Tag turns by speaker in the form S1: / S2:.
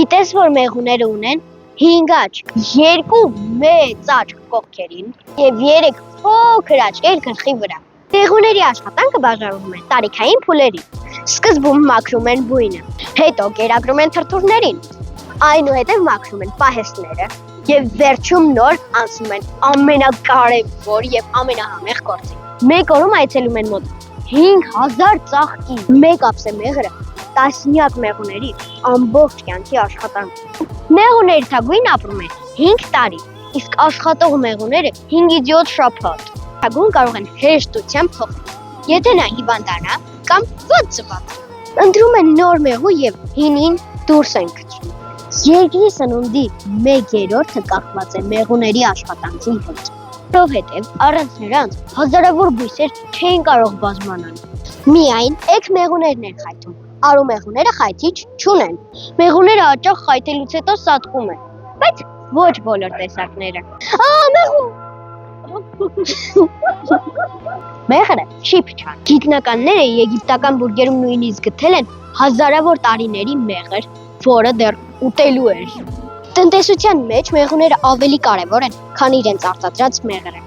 S1: Գիտես, որ մեղուները ունեն 5 աչք, 2 մեծ աչք կողքերին եւ 3 փոքր աչքեր գլխի վրա։ Մեղուների աշխատանքը բաժանվում է տարիքային փուլերի։ Սկզբում մաքրում են բույնը, հետո կերակրում են թրթուրներին, այնուհետև մաքրում են պահեստները եւ վերջում նոր անցնում են ամենակարևոր եւ ամենահամեղ գործին։ Մեկ օրում այցելում են մոտ 5000 ծաղկի։ Մեկ ափսե մեղրը տասնյակ մեղուների ամբողջ կյանքի աշխատանք։ Մեղուների թագուհին ապրում է 5 տարի, իսկ աշխատող մեղուները 5-ից 7 շաբաթ։ Թագուհին կարող են հեշտությամբ փոխել, եթե նա հիվանդանա կամ ված ծված։ Ընտրում են նոր մեղու եւ հինին դուրս են գցում։ Երկրի սնունդի 1/3-ը կախված է մեղուների աշխատանքի հետ։ Որովհետև առանց նրանց հազարավոր բույսեր չեն կարող բազմանալ։ Միայն էգ մեղուներն են խայթում։ Արու մեղուները խայթիչ չունեն։ Մեղուները հաճախ խայթելուց հետո սատկում են, բայց ոչ բոլոր տեսակները։ Մեղու։ Մեղրը շիփ չան։ Գիտնականները եգիպտական բուրգերում նույնիսկ գտել են հազարավոր տարիների մեղր, որը դեռ ուտելու էր։ Տնտեսության մեջ մեղուները ավելի կարևոր են, քան իրենց արտադրած մեղրը։